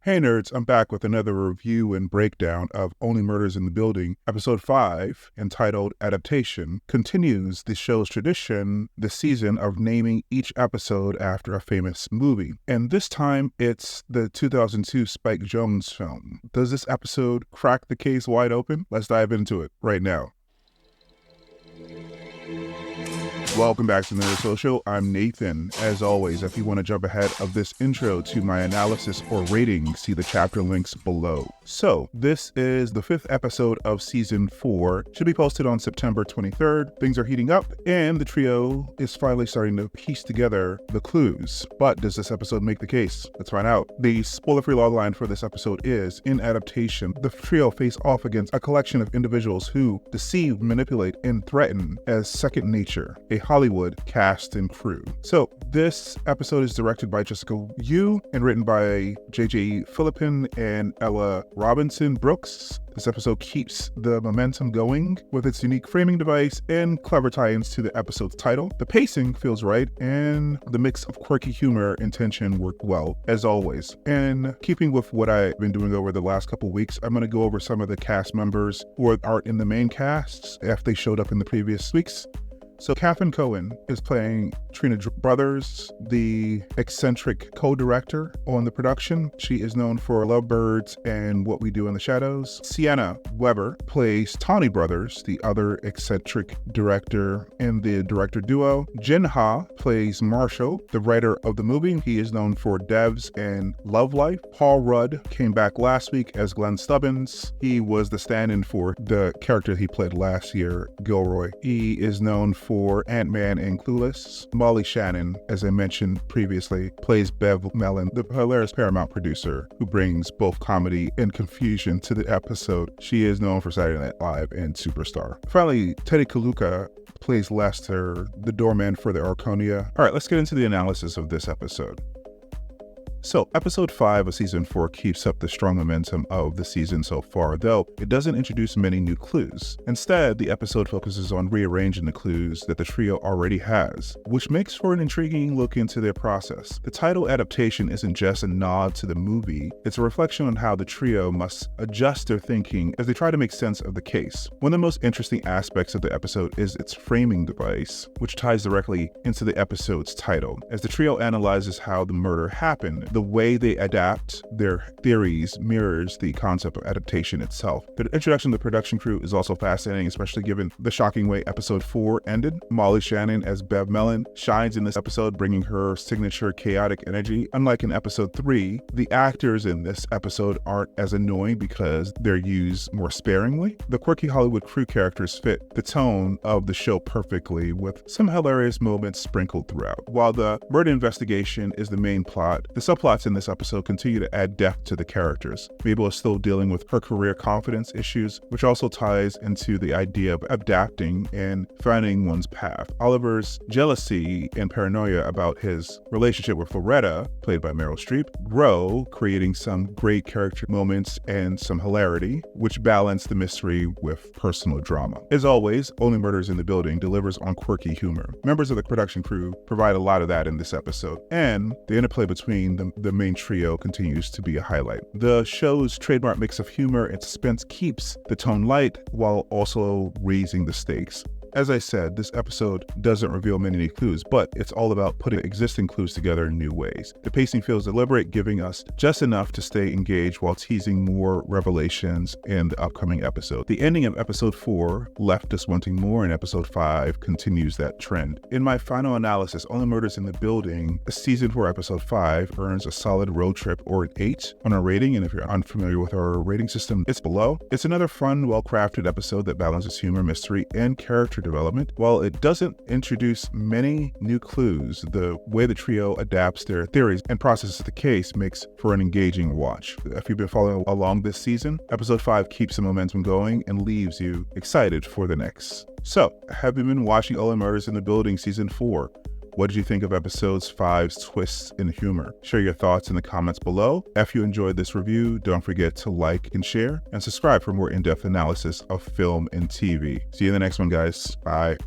Hey nerds, I'm back with another review and breakdown of Only Murders in the Building. Episode 5, entitled Adaptation, continues the show's tradition this season of naming each episode after a famous movie. And this time, it's the 2002 Spike Jonze film. Does this episode crack the case wide open? Let's dive into it right now. Welcome back to the Nerd Social. I'm Nathan. As always, if you want to jump ahead of this intro to my analysis or rating, see the chapter links below. So, this is the 5th episode of Season 4. Should be posted on September 23rd. Things are heating up, and the trio is finally starting to piece together the clues. But does this episode make the case? Let's find out. The spoiler-free logline for this episode is, in Adaptation, the trio face off against a collection of individuals who deceive, manipulate, and threaten as second nature. A Hollywood cast and crew. So this episode is directed by Jessica Yu and written by J.J. Philippin and Ella Robinson Brooks. This episode keeps the momentum going with its unique framing device and clever tie-ins to the episode's title. The pacing feels right, and the mix of quirky humor and tension worked well, as always. And keeping with what I've been doing over the last couple weeks, I'm going to go over some of the cast members who aren't in the main cast if they showed up in the previous weeks. So Catherine Cohen is playing Trina Brothers, the eccentric co-director on the production. She is known for Lovebirds and What We Do in the Shadows. Sienna Weber plays Tawny Brothers, the other eccentric director in the director duo. Jin Ha plays Marshall, the writer of the movie. He is known for Devs and Love Life. Paul Rudd came back last week as Glenn Stubbins. He was the stand-in for the character he played last year, Gilroy. He is known for Ant-Man and Clueless. Molly Shannon, as I mentioned previously, plays Bev Mellon, the hilarious Paramount producer who brings both comedy and confusion to the episode. She is known for Saturday Night Live and Superstar. Finally, Teddy Kaluka plays Lester, the doorman for the Arconia. All right, let's get into the analysis of this episode. So, episode 5 of season 4 keeps up the strong momentum of the season so far, though it doesn't introduce many new clues. Instead, the episode focuses on rearranging the clues that the trio already has, which makes for an intriguing look into their process. The title Adaptation isn't just a nod to the movie, it's a reflection on how the trio must adjust their thinking as they try to make sense of the case. One of the most interesting aspects of the episode is its framing device, which ties directly into the episode's title. As the trio analyzes how the murder happened, the way they adapt their theories mirrors the concept of adaptation itself. The introduction to the production crew is also fascinating, especially given the shocking way episode 4 ended. Molly Shannon as Bev Mellon shines in this episode, bringing her signature chaotic energy. Unlike in episode 3, the actors in this episode aren't as annoying because they're used more sparingly. The quirky Hollywood crew characters fit the tone of the show perfectly, with some hilarious moments sprinkled throughout. While the murder investigation is the main plot, the subplots in this episode continue to add depth to the characters. Mabel is still dealing with her career confidence issues, which also ties into the idea of adapting and finding one's path. Oliver's jealousy and paranoia about his relationship with Loretta, played by Meryl Streep, grow, creating some great character moments and some hilarity, which balance the mystery with personal drama. As always, Only Murders in the Building delivers on quirky humor. Members of the production crew provide a lot of that in this episode, and the interplay between the main trio continues to be a highlight. The show's trademark mix of humor and suspense keeps the tone light while also raising the stakes. As I said, this episode doesn't reveal many new clues, but it's all about putting existing clues together in new ways. The pacing feels deliberate, giving us just enough to stay engaged while teasing more revelations in the upcoming episode. The ending of episode 4 left us wanting more, and episode 5 continues that trend. In my final analysis, Only Murders in the Building, season 4 episode 5 earns a solid road trip or an 8 on our rating, and if you're unfamiliar with our rating system, it's below. It's another fun, well-crafted episode that balances humor, mystery, and character development. While it doesn't introduce many new clues, the way the trio adapts their theories and processes the case makes for an engaging watch. If you've been following along this season, episode 5 keeps the momentum going and leaves you excited for the next. So, have you been watching Only Murders in the Building season 4? What did you think of episode 5's twists in humor? Share your thoughts in the comments below. If you enjoyed this review, don't forget to like and share, and subscribe for more in-depth analysis of film and TV. See you in the next one, guys. Bye.